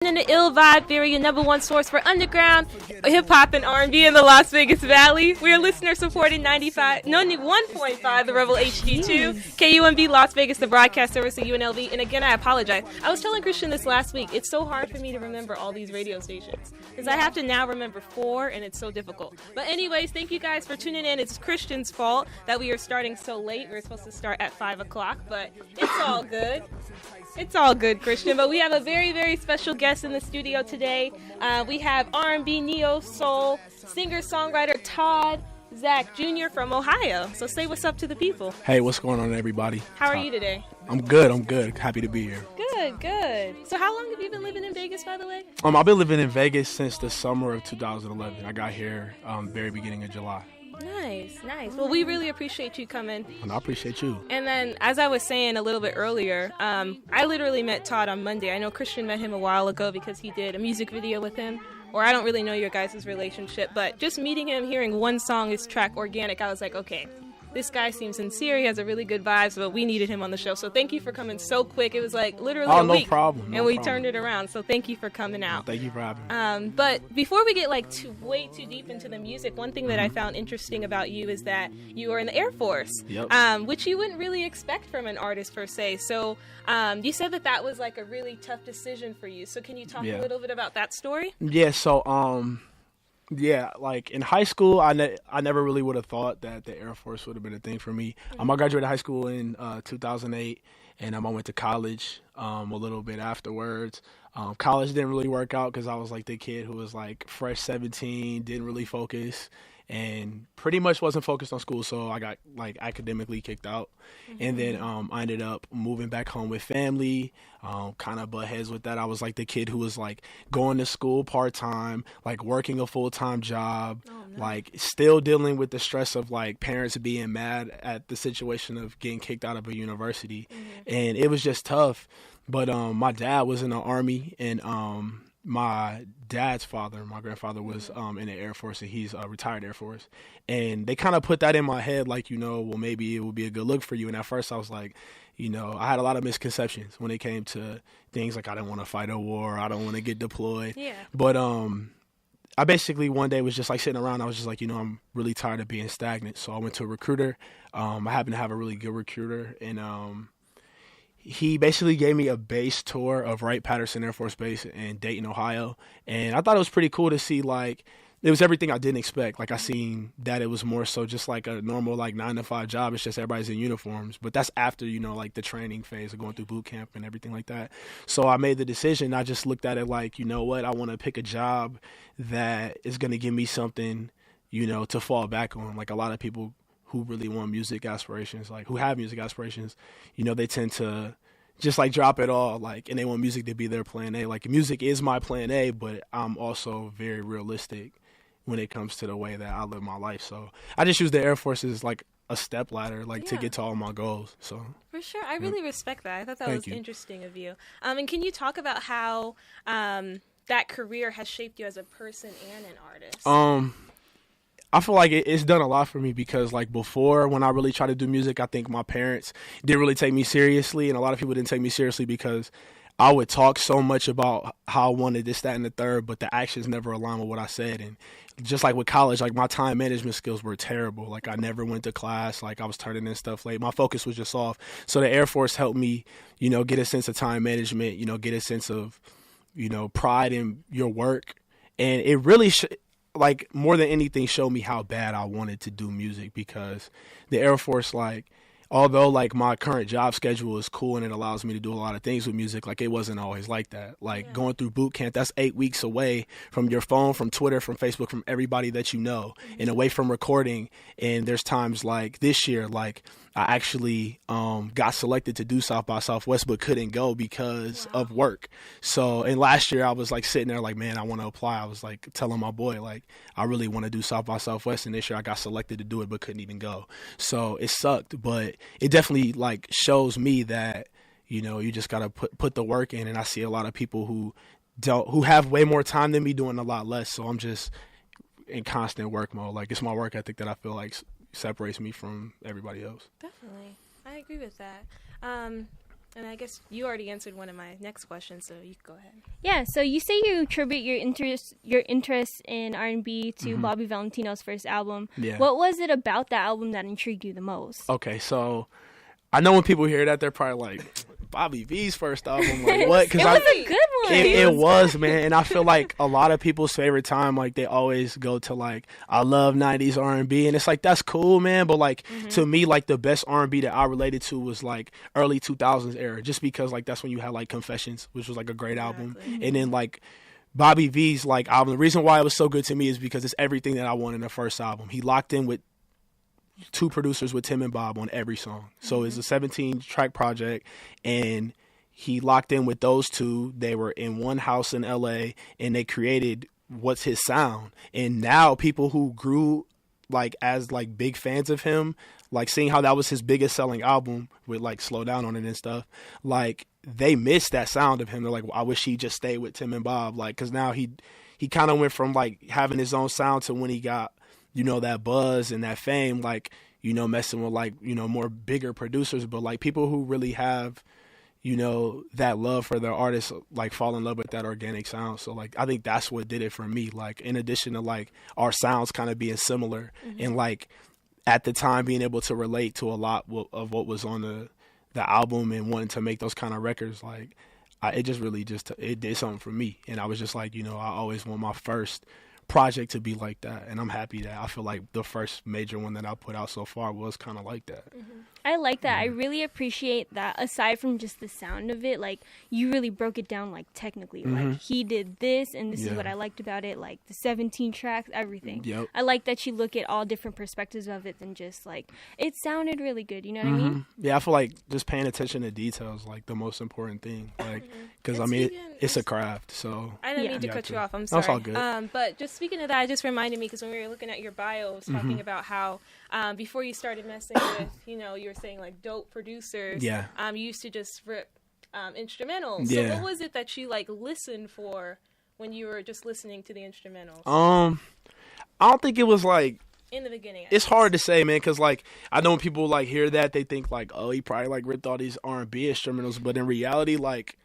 In the Ill Vibe Theory, your number one source for underground hip-hop and R&B in the Las Vegas Valley. We are listener-supported 1.5 The Rebel HD2, KUMB Las Vegas, the broadcast service of UNLV. And again, I apologize. I was telling Christian this last week. It's so hard for me to remember all these radio stations because I have to now remember 4, and it's so difficult. But anyways, thank you guys for tuning in. It's Christian's fault that we are starting so late. We were supposed to start at 5 o'clock, but it's all good. It's all good, Christian. But we have a very, very special guest in the studio today. We have R&B neo-soul singer-songwriter Todd Zack Jr. from Ohio. So say what's up to the people. Hey, what's going on, everybody? How are you today? I'm good. Happy to be here. Good. So how long have you been living in Vegas, by the way? I've been living in Vegas since the summer of 2011. I got here very beginning of July. Nice. Well, we really appreciate you coming. And I appreciate you. And then, as I was saying a little bit earlier, I literally met Todd on Monday. I know Christian met him a while ago because he did a music video with him. Or I don't really know your guys' relationship, but just meeting him, hearing one song, his track, Organic, I was like, okay, this guy seems sincere. He has a really good vibes, but we needed him on the show. So thank you for coming so quick. It was like literally a week. No problem. And we turned it around. So thank you for coming out. Thank you for having me. But before we get way too deep into the music, one thing that I found interesting about you is that you are in the Air Force, which you wouldn't really expect from an artist per se. So you said that was like a really tough decision for you. So can you talk a little bit about that story? Yeah. So like in high school, I never really would have thought that the Air Force would have been a thing for me. I graduated high school in 2008, and I went to college a little bit afterwards. College didn't really work out because I was like the kid who was like fresh 17, didn't really focus, and pretty much wasn't focused on school, so I got like academically kicked out. And then I ended up moving back home with family, kind of butt heads with that. I was like the kid who was like going to school part-time, like working a full-time job, like still dealing with the stress of like parents being mad at the situation of getting kicked out of a university. And it was just tough. But my dad was in the Army, and my dad's father, my grandfather, was in the Air Force, and he's retired Air Force. And they kind of put that in my head, like, well, maybe it would be a good look for you. And at first I was like, I had a lot of misconceptions when it came to things like I didn't want to fight a war, I don't want to get deployed. Yeah. But I basically one day was just like sitting around. I was just like, I'm really tired of being stagnant. So I went to a recruiter. I happened to have a really good recruiter, and he basically gave me a base tour of Wright-Patterson Air Force Base in Dayton, Ohio. And I thought it was pretty cool to see, like, it was everything I didn't expect. Like, I seen that it was more so just like a normal, like, 9-to-5 job. It's just everybody's in uniforms. But that's after, like, the training phase of going through boot camp and everything like that. So I made the decision. I just looked at it like, you know what? I want to pick a job that is going to give me something, to fall back on. Like, a lot of people who really want music aspirations, like who have music aspirations, they tend to just like drop it all, like, and they want music to be their plan A. Like, music is my plan A, but I'm also very realistic when it comes to the way that I live my life. So I just use the Air Force as like a step ladder, like to get to all my goals. So for sure, I really respect that. I thought that was interesting of you. And can you talk about how that career has shaped you as a person and an artist? I feel like it's done a lot for me because, like, before, when I really tried to do music, I think my parents didn't really take me seriously, and a lot of people didn't take me seriously because I would talk so much about how I wanted this, that, and the third, but the actions never aligned with what I said. And just like with college, like, my time management skills were terrible. Like, I never went to class. Like, I was turning in stuff late. My focus was just off. So the Air Force helped me, get a sense of time management, get a sense of, pride in your work. And it really like, more than anything, showed me how bad I wanted to do music because the Air Force, like, although, like, my current job schedule is cool and it allows me to do a lot of things with music, like, it wasn't always like that. Like, going through boot camp, that's 8 weeks away from your phone, from Twitter, from Facebook, from everybody that you know, and away from recording. And there's times like this year, like, I actually got selected to do South by Southwest but couldn't go because of work. So, and last year I was like sitting there like, man, I want to apply. I was like telling my boy, like, I really want to do South by Southwest, and this year I got selected to do it but couldn't even go. So it sucked, but it definitely like shows me that, you just got to put the work in. And I see a lot of people who have way more time than me doing a lot less. So I'm just in constant work mode. Like, it's my work ethic that I feel like separates me from everybody else. Definitely. I agree with that. And I guess you already answered one of my next questions, so you can go ahead. Yeah, so you say you attribute your interest in R&B to Bobby Valentino's first album. Yeah. What was it about that album that intrigued you the most? Okay, so I know when people hear that, they're probably like, Bobby V's first album, like what? It was a good one. It was, man, and I feel like a lot of people's favorite time, like they always go to like, I love '90s R&B, and it's like that's cool, man. But like to me, like the best R&B that I related to was like early 2000s era, just because like that's when you had like Confessions, which was like a great album, and then like Bobby V's like album. The reason why it was so good to me is because it's everything that I wanted in the first album. He locked in with 2 producers with Tim and Bob on every song. So it's a 17-track project, and he locked in with those 2. They were in one house in LA, and they created what's his sound. And now people who grew like as like big fans of him, like seeing how that was his biggest selling album with like Slow Down on it and stuff, like they miss that sound of him. They're like, well, I wish he just stayed with Tim and Bob, like, because now he kind of went from like having his own sound to when he got, you know, that buzz and that fame, like, you know, messing with like, you know, more bigger producers. But like people who really have, you know, that love for their artists, like fall in love with that organic sound. So like I think that's what did it for me. Like in addition to like our sounds kind of being similar and like at the time being able to relate to a lot of what was on the album and wanting to make those kind of records, like it just really it did something for me. And I was just like, you know, I always want my first project to be like that, and I'm happy that I feel like the first major one that I put out so far was kind of like that. I like that. I really appreciate that. Aside from just the sound of it, like you really broke it down like technically. Like he did this, and this is what I liked about it. Like the 17 tracks, everything. Yep. I like that you look at all different perspectives of it than just like it sounded really good. You know what I mean? Yeah, I feel like just paying attention to details like the most important thing. Like because I mean it's a craft. So I didn't mean to cut you off. I'm That's sorry. all good. But just speaking of that, it just reminded me because when we were looking at your bio, it was talking about how before you started messing with, you know, you were saying like dope producers. Yeah. You used to just rip instrumentals. Yeah. So what was it that you like listened for when you were just listening to the instrumentals? I don't think it was like. In the beginning, it's hard to say, man, because like I know when people like hear that, they think like, oh, he probably like ripped all these R&B instrumentals, but in reality, like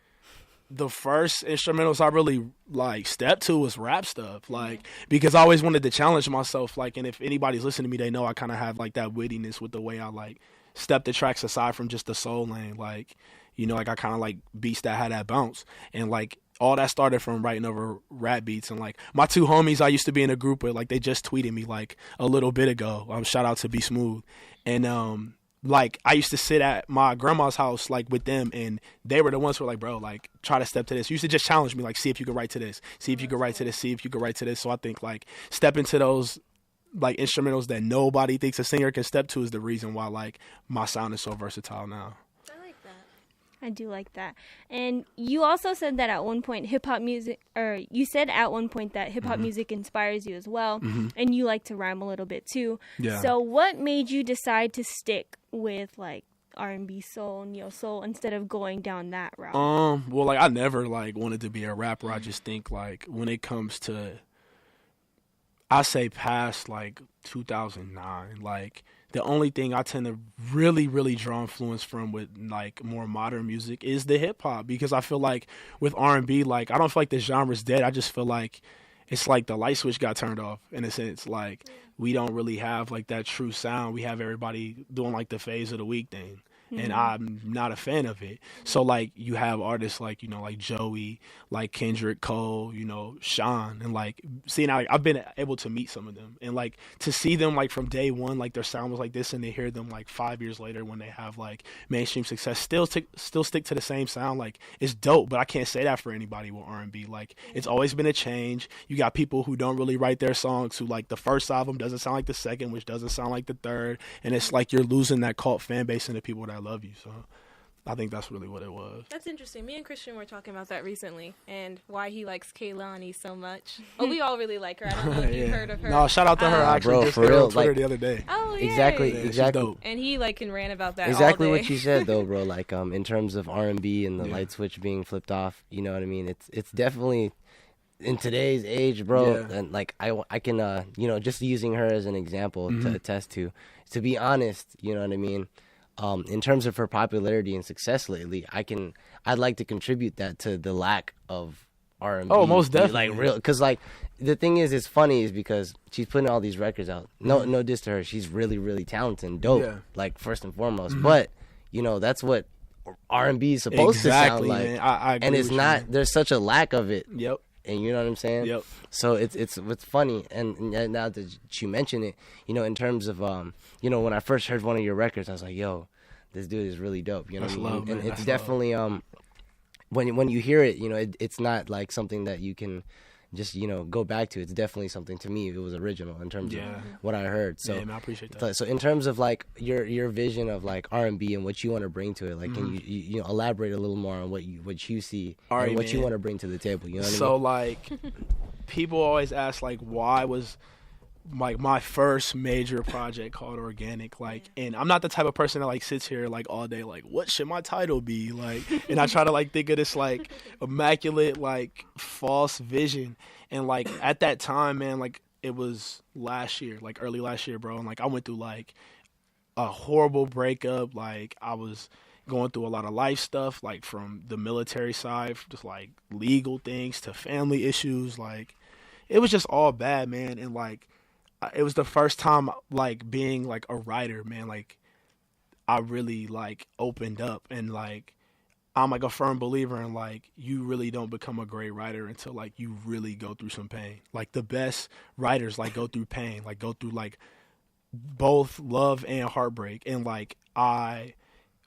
the first instrumentals I really like stepped to was rap stuff, like because I always wanted to challenge myself, like, and if anybody's listening to me, they know I kind of have like that wittiness with the way I like step the tracks aside from just the soul lane, like, you know, like I kind of like beats that had that bounce, and like all that started from writing over rap beats. And like my 2 homies I used to be in a group with, like they just tweeted me like a little bit ago. Shout out to Be Smooth. And like I used to sit at my grandma's house like with them, and they were the ones who were like, bro, like try to step to this. You used to just challenge me, like see if you could write to this, see if you could write to this, see if you could write to this. So I think like stepping to those like instrumentals that nobody thinks a singer can step to is the reason why like my sound is so versatile now. I do like that. And you also said that at one point hip-hop music, or you said at one point that hip-hop music inspires you as well, and you like to rhyme a little bit too. Yeah. So what made you decide to stick with like R&B soul, neo soul, instead of going down that route? Well, like I never like wanted to be a rapper. I just think like when it comes to, I say past like 2009, like the only thing I tend to really, really draw influence from with like more modern music is the hip hop, because I feel like with R&B, like I don't feel like the genre's dead. I just feel like it's like the light switch got turned off in a sense. Like we don't really have like that true sound. We have everybody doing like the phase of the week thing. And I'm not a fan of it. So, like, you have artists like, you know, like Joey, like Kendrick Cole, you know, Sean. And, like, seeing how I've been able to meet some of them. And, like, to see them, like, from day one, like, their sound was like this, and they hear them, like, 5 years later when they have, like, mainstream success, still stick to the same sound. Like, it's dope, but I can't say that for anybody with R&B. Like, it's always been a change. You got people who don't really write their songs who, like, the first album doesn't sound like the second, which doesn't sound like the third. And it's like you're losing that cult fan base and the people that love you. So I think that's really what it was. That's interesting. Me and Christian were talking about that recently, and why he likes Kehlani so much. Oh, we all really like her. I don't know if you've heard of her. No, shout out to her. I actually just hit her on Twitter like, the other day. Oh, yeah. Exactly. And he like can rant about that exactly all day. What you said though, bro. Like in terms of R&B and the light switch being flipped off, you know what I mean? It's definitely in today's age, bro. And like I can you know, just using her as an example to attest to be honest, you know what I mean? in terms of her popularity and success lately, I'd like to contribute that to the lack of R&B. Oh, most definitely. Like real, because like the thing is funny is because she's putting all these records out. No diss to her. She's really, really talented and dope. Yeah. Like first and foremost, but you know that's what R&B is supposed to sound like. Man. I agree and it's not. You. There's such a lack of it. Yep. And you know what I'm saying? Yep. So it's funny, and now that you mention it, you know, in terms of you know, when I first heard one of your records, I was like, yo, this dude is really dope. You know what I mean? Love, and it's That's definitely when you hear it, you know, it's not like something that you can just, you know, go back to. It's definitely something, to me, it was original in terms of what I heard. So man, I appreciate that. So in terms of like your vision of like R&B and what you want to bring to it, like can you know, elaborate a little more on what you see and what you want to bring to the table, you know what I mean? So like people always ask like why was like my first major project called Organic, like, and I'm not the type of person that like sits here like all day like what should my title be, like, and I try to like think of this like immaculate like false vision, and like at that time, man, like it was last year, like early last year, bro, and like I went through like a horrible breakup, like I was going through a lot of life stuff, like from the military side, just like legal things to family issues, like it was just all bad, man, and like it was the first time, like, being, like, a writer, man, like, I really, like, opened up, and, like, I'm, like, a firm believer in, like, you really don't become a great writer until, like, you really go through some pain. Like, the best writers, like, go through pain, like, go through, like, both love and heartbreak, and, like, I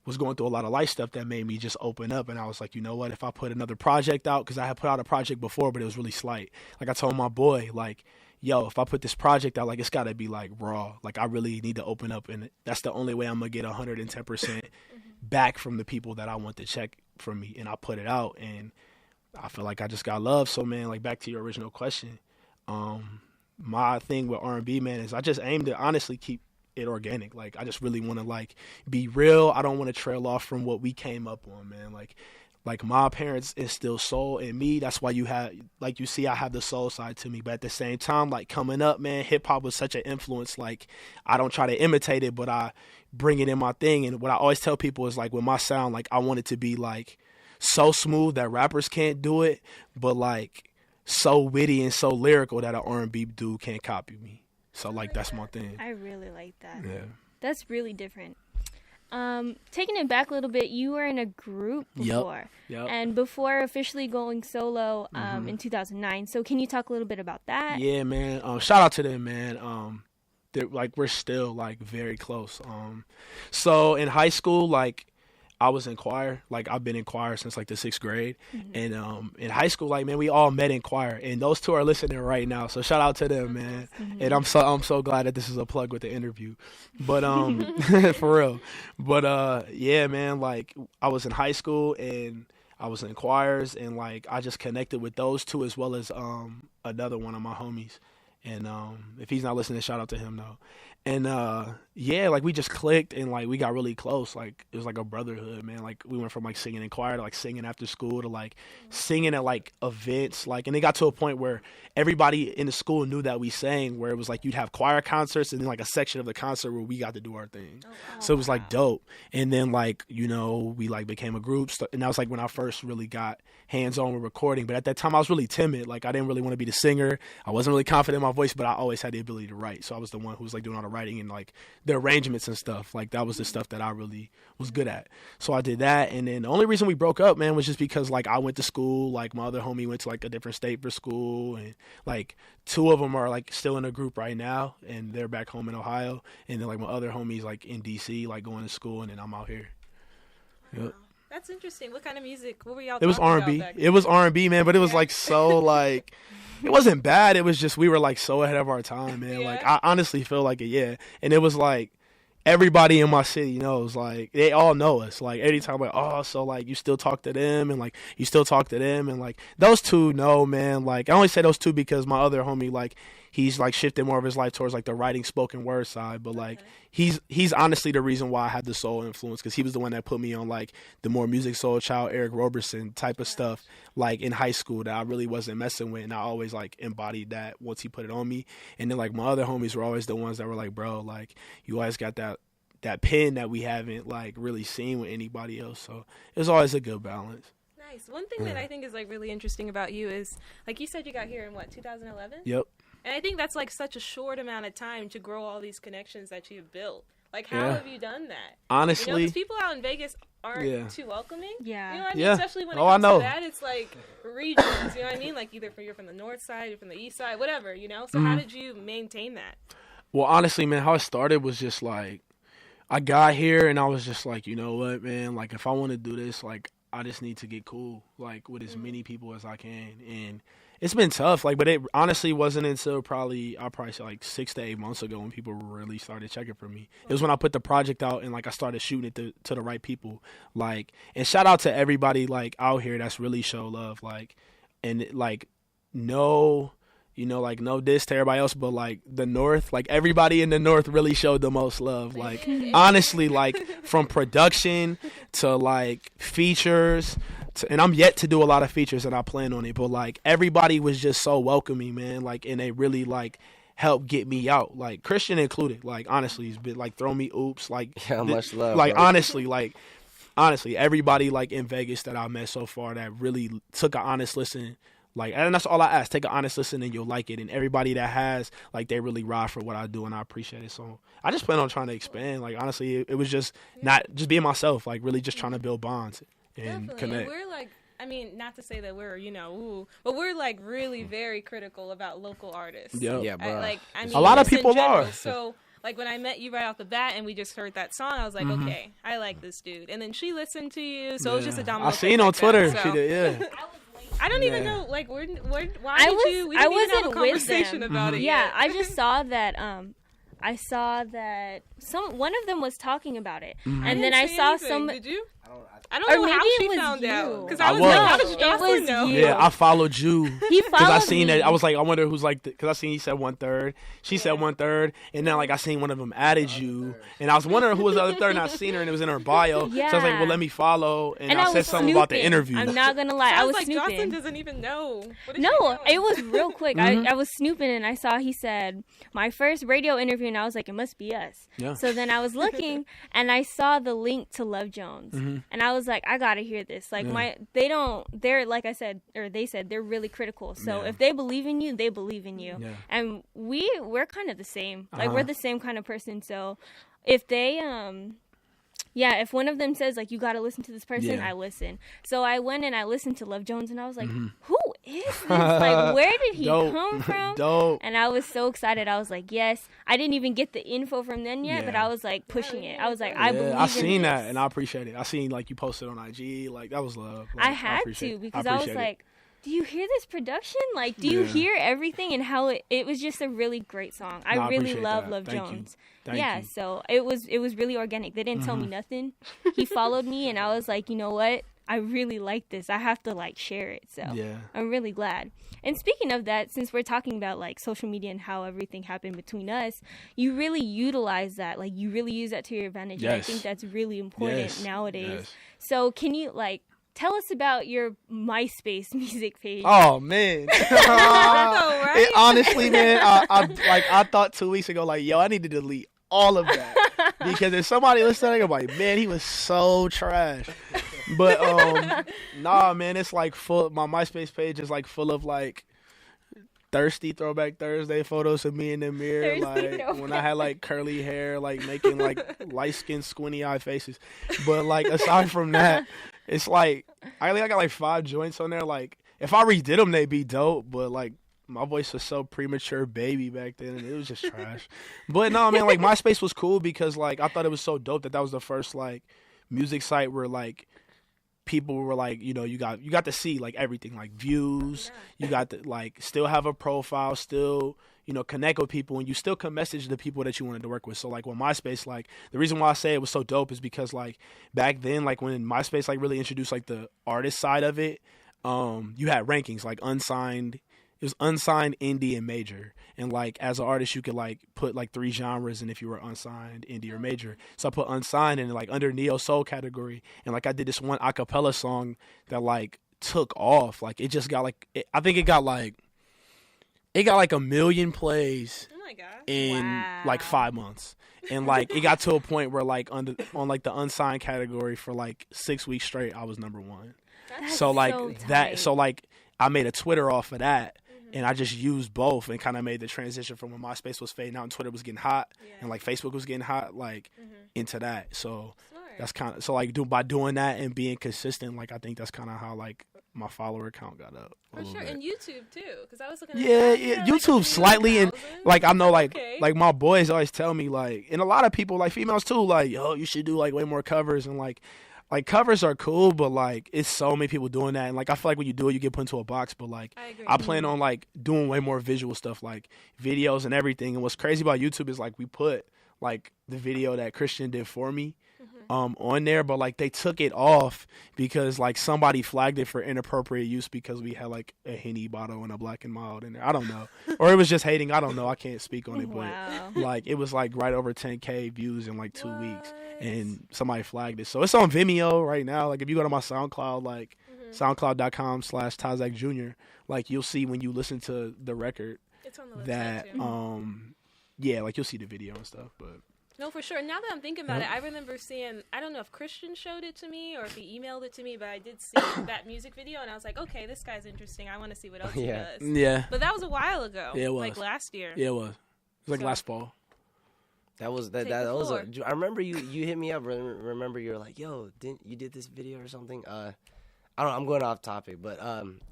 was going through a lot of life stuff that made me just open up, and I was like, you know what, if I put another project out, because I had put out a project before, but it was really slight. Like, I told my boy, like, yo, if I put this project out, like, it's got to be, like, raw. Like, I really need to open up, and that's the only way I'm going to get 110% back from the people that I want to check from me. And I put it out, and I feel like I just got love. So, man, like, back to your original question, my thing with R&B, man, is I just aim to honestly keep it organic. Like, I just really want to, like, be real. I don't want to trail off from what we came up on, man. Like my parents instill soul in me. That's why you have, like you see, I have the soul side to me. But at the same time, like coming up, man, hip hop was such an influence. Like I don't try to imitate it, but I bring it in my thing. And what I always tell people is like with my sound, like I want it to be like so smooth that rappers can't do it, but like so witty and so lyrical that an R&B dude can't copy me. So like that's my thing. I really like that. Yeah. That's really different. Taking it back a little bit, you were in a group before, and before officially going solo in 2009. So can you talk a little bit about that? Yeah, man. Shout out to them, man. They're like we're still like very close. So in high school, like I was in choir. Like I've been in choir since like the 6th grade, and in high school, like man, we all met in choir, and those two are listening right now. So shout out to them, man. And I'm so glad that this is a plug with the interview, but for real. But yeah, man, like I was in high school and I was in choirs, and like I just connected with those two as well as another one of my homies. And if he's not listening, shout out to him though. And yeah, like we just clicked and like we got really close. Like it was like a brotherhood, man. Like we went from like singing in choir to like singing after school to like singing at like events. Like, and it got to a point where everybody in the school knew that we sang, where it was like you'd have choir concerts and then like a section of the concert where we got to do our thing. So it was like dope. And then like, you know, we like became a group, and that was like when I first really got hands on with recording. But at that time I was really timid. Like I didn't really want to be the singer. I wasn't really confident in my voice, but I always had the ability to write. So I was the one who was like doing all the writing and like the arrangements and stuff. Like that was the stuff that I really was good at. So I did that. And then the only reason we broke up, man, was just because like I went to school, like my other homie went to like a different state for school, and like 2 of them are like still in a group right now and they're back home in Ohio. And then like my other homie's like in DC, like going to school, and then I'm out here. Yep. That's interesting. What kind of music? What were y'all? It was R&B. It was R&B, man, but it was like so like it wasn't bad. It was just we were like so ahead of our time, man. Like I honestly feel like it, yeah. And it was like everybody in my city knows, like they all know us. Like anytime, like oh, so like you still talk to them, and like you still talk to them, and like those two know, man. Like I only say those two because my other homie, like he's like shifted more of his life towards like the writing spoken word side, but like he's honestly the reason why I had the soul influence, because he was the one that put me on like the more music soul child Eric Roberson type of stuff like in high school that I really wasn't messing with, and I always like embodied that once he put it on me. And then like my other homies were always the ones that were like, bro, like you always got that that pen that we haven't like really seen with anybody else. So it's always a good balance. Nice. One thing that I think is like really interesting about you is, like you said, you got here in what, 2011? Yep. And I think that's like such a short amount of time to grow all these connections that you've built. Like, how have you done that? Honestly, 'cause people out in Vegas aren't too welcoming. Yeah. You know what I mean? Yeah. Especially when it I comes know. to that, it's like regions. You know what I mean? Like either you're from the north side, you're from the east side, whatever. You know. So how did you maintain that? Well, honestly, man, how it started was just like I got here and I was just like, you know what, man? Like, if I want to do this, like, I just need to get cool, like, with as many people as I can. And it's been tough, like, but it honestly wasn't until I'll probably say like 6 to 8 months ago when people really started checking for me. It was when I put the project out and like I started shooting it to the right people, like. And shout out to everybody like out here that's really show love, like, and like no. You know, like, no diss to everybody else, but, like, the North, like, everybody in the North really showed the most love. Like, honestly, like, from production to, like, features. And I'm yet to do a lot of features, and I plan on it. But, like, everybody was just so welcoming, man. Like, and they really, like, helped get me out. Like, Christian included. Like, honestly, he's been, like, throw me oops. Like, Yeah, much love. Like, bro. honestly, everybody, like, in Vegas that I met so far that really took an honest listen. Like, and that's all I ask. Take an honest listen and you'll like it. And everybody that has, like, they really ride for what I do, and I appreciate it. So I just plan on trying to expand. Like, honestly, it was just not just being myself. Like, really just trying to build bonds and Definitely. connect. And we're like, I mean, not to say that we're, you know, ooh, but we're like really very critical about local artists. Yep. Yeah, bro. I mean, A lot of just in people general. are. So, like, when I met you right off the bat and we just heard that song, I was like, okay, I like this dude. And then she listened to you, so it was just a domino. I seen effect on like Twitter. that, She so. did, yeah. I don't even know, like, why did you? We I didn't even have wasn't a with conversation them. about it. Yeah, yet. I just saw that. I saw that one of them was talking about it, and then I Didn't say saw anything. some. Did you? I don't Or know maybe how it she was found you. out. Because I I was was. like, how does No, it Jocelyn was know? you. Yeah, I followed you. He Because followed I seen me. that. I was like, I wonder who's like, because I seen he said 1/3. She said 1/3. And then, like, I seen one of them added you. And I was wondering who was the other third, and I seen her, and it was in her bio. So I was like, Yeah. well, let me follow. And I was said something about the snooping. interview. I'm not gonna lie, I I was was like, Jocelyn snooping. doesn't even know. What is she No, doing? it was real quick. I was snooping and I saw he said my first radio interview, and I was like, it must be us. Yeah. So then I was looking and I saw the link to Love Jones, and I was like, I gotta hear this. Like they're like I said, or they said they're really critical. So Yeah. if they believe in you, they believe in you. Yeah. And we're kind of the same. Like we're the same kind of person. So if they if one of them says, like, you got to listen to this person, Yeah. I listen. So I went and I listened to Love Jones, and I was like, who is this? Like, where did he Dope. come from? Dope. And I was so excited. I was like, yes. I didn't even get the info from them yet, but Yeah. I was, like, pushing it. I was like, I believe in I seen this. that, and I appreciate it. I seen, like, you posted on IG. Like, that was love. Like, I had appreciate to it. because I was appreciate it. like, do you hear this production? Like, do you Yeah. hear everything and how it was just a really great song. I No, I really appreciate love that. Love Thank you. Jones. Thank Yeah, you. so it was really organic. They didn't tell me nothing. He followed me, and I was like, you know what? I really like this. I have to, like, share it. So Yeah. I'm really glad. And speaking of that, since we're talking about, like, social media and how everything happened between us, you really utilize that. Like, you really use that to your advantage. And I Yes. think that's really important Yes. nowadays. Yes. So can you, like, tell us about your MySpace music page? Oh man! right? Honestly, man, I thought 2 weeks ago, like, yo, I need to delete all of that because if somebody listening, I'm like, man, he was so trash. But nah, man, it's like full. My MySpace page is like full of like thirsty Throwback Thursday photos of me in the mirror, Thirsty like when I had like curly hair, like making like light skinned squinty eye faces. But like aside from that, it's like I got like 5 joints on there. Like if I redid them, they'd be dope. But like my voice was so premature baby back then, and it was just trash. But no, man, like MySpace was cool because like I thought it was so dope that was the first like music site where like people were like, you know, you got to see like everything, like views. You got to like still have a profile, still, you know, connect with people, and you still can message the people that you wanted to work with. So like with MySpace, like the reason why I say it was so dope is because like back then, like when MySpace like really introduced like the artist side of it, you had rankings like unsigned. It was unsigned, indie, and major. And, like, as an artist, you could, like, put, like, 3 genres in if you were unsigned, indie, or major. So I put unsigned in, like, under neo-soul category. And, like, I did this one a cappella song that, like, took off. Like, it just got, like, I think it got, like, 1 million plays my god. in like 5 months. And like it got to a point where like on like the unsigned category for like 6 weeks straight, I was number one. That's So like so that, tight. so like I made a Twitter off of that. And I just used both and kind of made the transition from when MySpace was fading out and Twitter was getting hot and like Facebook was getting hot, like into that. So that's kind of, so like by doing that and being consistent, like I think that's kind of how like my follower count got up. For sure, and YouTube too, because I was looking at Yeah, like YouTube slightly, and 1,000. like I know, like Okay. like my boys always tell me, like, and a lot of people, like females too, like, yo, you should do like way more covers, and like covers are cool, but like it's so many people doing that, and like I feel like when you do it, you get put into a box. But like I agree. I plan on like doing way more visual stuff, like videos and everything. And what's crazy about YouTube is like we put like the video that Christian did for me on there, but like they took it off because like somebody flagged it for inappropriate use because we had like a Henny bottle and a Black and Mild in there. I don't know, or it was just hating. I don't know. I can't speak on it, Wow. but like it was like right over 10K views in like 2 weeks, and somebody flagged it. So it's on Vimeo right now. Like if you go to my SoundCloud, like SoundCloud.com/Zack Jr., like you'll see when you listen to the record It's on the website that too. yeah, like you'll see the video and stuff, but. No, for sure. Now that I'm thinking about it, I remember seeing, I don't know if Christian showed it to me or if he emailed it to me, but I did see that music video, and I was like, okay, this guy's interesting. I want to see what else he does. Yeah. But that was a while ago. Yeah, it was. Like last year. Yeah, it was. It was like So- last fall. That was Take the was. floor. I remember you hit me up. Remember you were like, "Yo, didn't you did this video or something?" I don't. I'm going off topic, but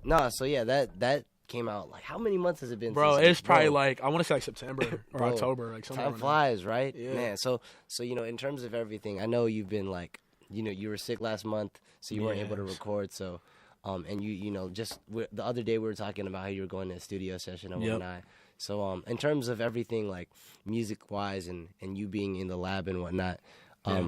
no. So yeah, that came out. Like, how many months has it been? Bro, since it's probably like, I want to say like September or Bro, October. Like somewhere time around flies, right? Yeah. Man. So you know, in terms of everything, I know you've been like, you know, you were sick last month, so you weren't able to Yes. record. So, and you know, just the other day we were talking about how you were going to a studio session and Yep. whatnot. So, in terms of everything, like music wise, and you being in the lab and whatnot.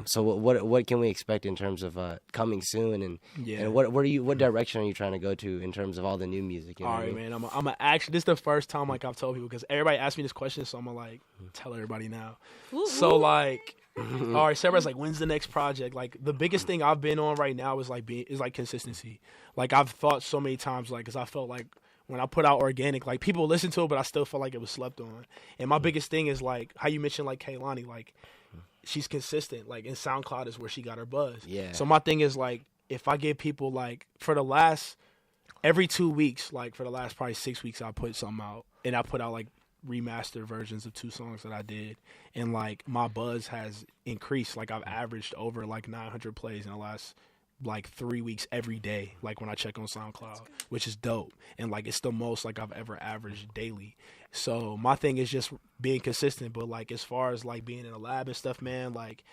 So what can we expect in terms of coming soon, and Yeah. and what direction are you trying to go to in terms of all the new music? You know All what I right, mean? man. I'm actually, this is the first time like I've told people because everybody asked me this question, so I'm gonna like tell everybody now. So like, all right, so everybody's like, when's the next project? Like the biggest thing I've been on right now is like consistency. Like I've thought so many times, like, because I felt like when I put out organic, like people listen to it, but I still felt like it was slept on. And my biggest thing is like how you mentioned like Kaylani, like she's consistent. Like in SoundCloud is where she got her buzz. Yeah. So my thing is like if I give people like for the last every 2 weeks, like for the last probably 6 weeks, I put something out, and I put out like remastered versions of 2 songs that I did, and like my buzz has increased. Like I've averaged over like 900 plays in the last like 3 weeks every day, like when I check on SoundCloud, which is dope, and like it's the most like I've ever averaged daily. So my thing is just being consistent, but like as far as like being in a lab and stuff, man, like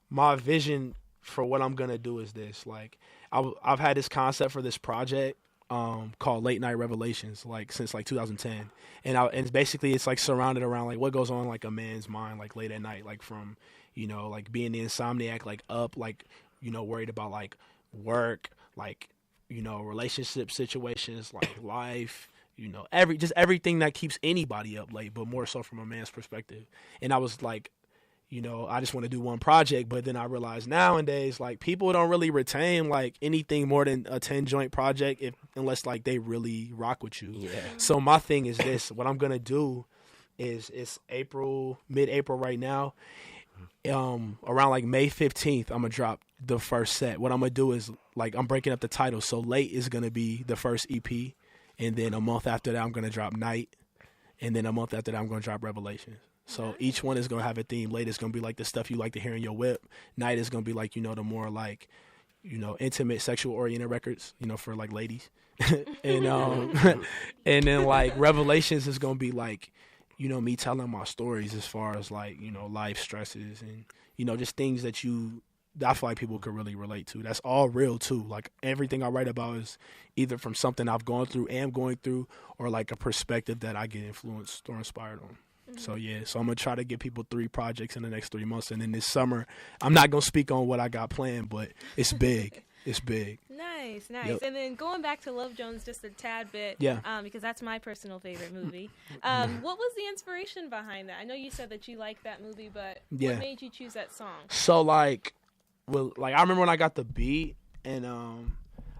my vision for what I'm gonna do is this. Like I've had this concept for this project called Late Night Revelations, like since like 2010, and it's basically it's like surrounded around like what goes on like a man's mind like late at night, like from, you know, like being the insomniac, like up, like, you know, worried about like work, like, you know, relationship situations, like life, you know, everything that keeps anybody up late, but more so from a man's perspective. And I was like, you know, I just want to do one project, but then I realized nowadays, like, people don't really retain like anything more than a 10 joint project unless like they really rock with you. Yeah. So my thing is this: what I'm gonna do is it's mid-April right now. Around like May 15th, I'm gonna drop the first set. What I'm gonna do is like I'm breaking up the titles. So Late is gonna be the first EP, and then a month after that I'm gonna drop Night, and then a month after that I'm gonna drop Revelations. So each one is gonna have a theme. Late is gonna be like the stuff you like to hear in your whip. Night is gonna be like, you know, the more like, you know, intimate, sexual oriented records, you know, for like ladies. and and then like Revelations is gonna be like, you know, me telling my stories as far as like, you know, life stresses and, you know, just things that I feel like people could really relate to. That's all real too. Like everything I write about is either from something I've gone through, am going through, or like a perspective that I get influenced or inspired on. So yeah, so I'm gonna try to give people 3 projects in the next 3 months, and then this summer, I'm not gonna speak on what I got planned, but it's big. It's big. Nice. Yep. And then going back to Love Jones just a tad bit, Yeah. because that's my personal favorite movie. What was the inspiration behind that? I know you said that you liked that movie, but Yeah. what made you choose that song? So like, well, like I remember when I got the beat, and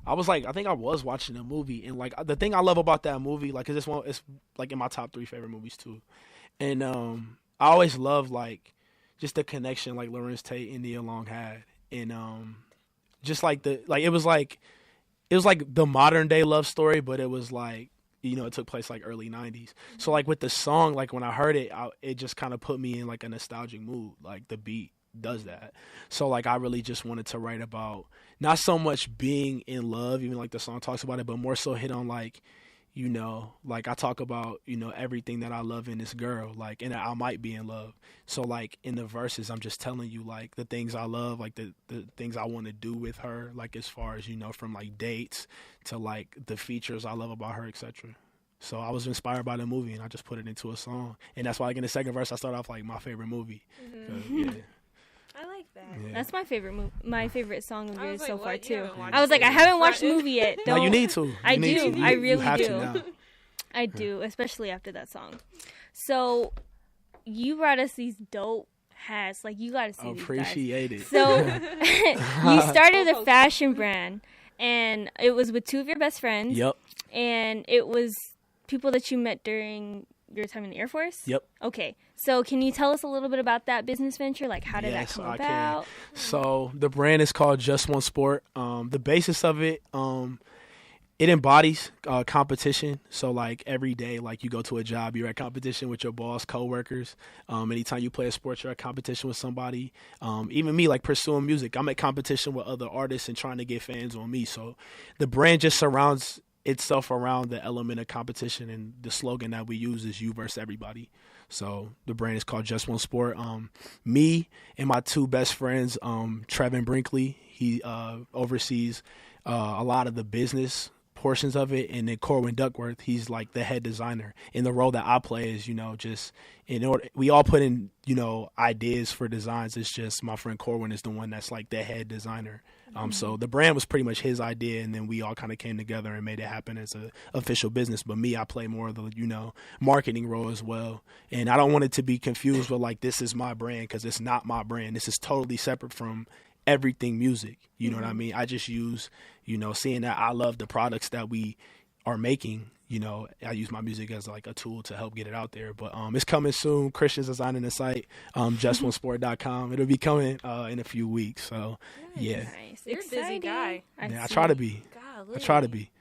I think I was watching a movie, and like the thing I love about that movie, like, 'cause this one is like in my top 3 favorite movies too, and I always love like just the connection like Lawrence Tate and Nia Long had, and just like it was like the modern day love story, but it was like, it took place like early 90s. So like with the song, like when I heard it, it just kind of put me in like a nostalgic mood. Like the beat does that. So like I really just wanted to write about not so much being in love, even like the song talks about it, but more so hit on like, like I talk about, everything that I love in this girl, like, and I might be in love. So like in the verses, I'm just telling you like the things I love, like the things I want to do with her, like as far as, from like dates to like the features I love about her, etc. So I was inspired by the movie, and I just put it into a song, and that's why like in the second verse I start off like my favorite movie. Yeah. I like that. Yeah. That's my favorite my favorite song of yours so far too. watched I was like, I haven't watched the movie yet. No, you need to. I do. I really have do. To now. I do, especially after that song. So you brought us these dope hats. Like, you gotta see these guys. Appreciate it. So you started a fashion brand, and it was with 2 of your best friends. Yep. And it was people that you met during your time in the Air Force? Yep. Okay. So can you tell us a little bit about that business venture? Like, how did that come about? So the brand is called Just One Sport. The basis of it, it embodies competition. So like every day, like you go to a job, you're at competition with your boss, coworkers. Anytime you play a sport, you're at competition with somebody. Even me, like pursuing music, I'm at competition with other artists and trying to get fans on me. So the brand just surrounds itself around the element of competition, and the slogan that we use is you versus everybody. So the brand is called Just One Sport. Me and my 2 best friends, Trevin Brinkley, he oversees a lot of the business portions of it, and then Corwin Duckworth, he's like the head designer. And the role that I play is, just in order, we all put in, ideas for designs. It's just my friend Corwin is the one that's like the head designer. So the brand was pretty much his idea, and then we all kind of came together and made it happen as a official business. But me, I play more of the, marketing role as well. And I don't want it to be confused with like, this is my brand, because it's not my brand. This is totally separate from everything music. You know what I mean? I just use, seeing that I love the products that we are making, I use my music as like a tool to help get it out there. But it's coming soon. Christian's designing the site, justonessport.com. It'll be coming in a few weeks. So yeah. Nice. You're a busy guy. I try to be. Golly. I try to be.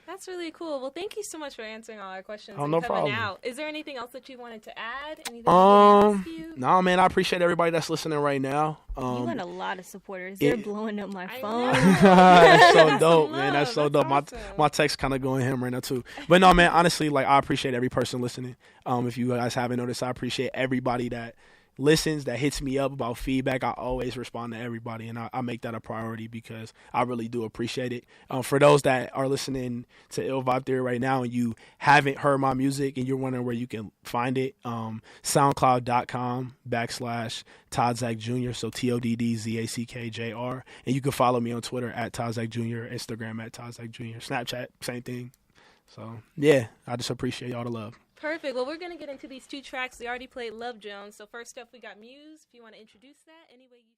That's really cool. Well, thank you so much for answering all our questions Oh, and no coming problem. out. Is there anything else that you wanted to add? Anything ask you? No, man, I appreciate everybody that's listening right now. You got a lot of supporters. They're blowing up my phone. That's so dope, man. That's so That's dope. awesome. My text kind of going ham right now too. But no, man, honestly, like I appreciate every person listening. If you guys haven't noticed, I appreciate everybody that listens, that hits me up about feedback. I always respond to everybody, and I make that a priority because I really do appreciate it. For those that are listening to Ill Vibe Theory right now and you haven't heard my music and you're wondering where you can find it, soundcloud.com/Todd Zack Jr. So TODDZACKJR. And you can follow me on Twitter at Todd Zack Jr., Instagram at Todd Zack Jr., Snapchat, same thing. So yeah, I just appreciate all the love. Perfect. Well, we're going to get into these 2 tracks. We already played Love Jones. So first up, we got Muse. If you want to introduce that, any way you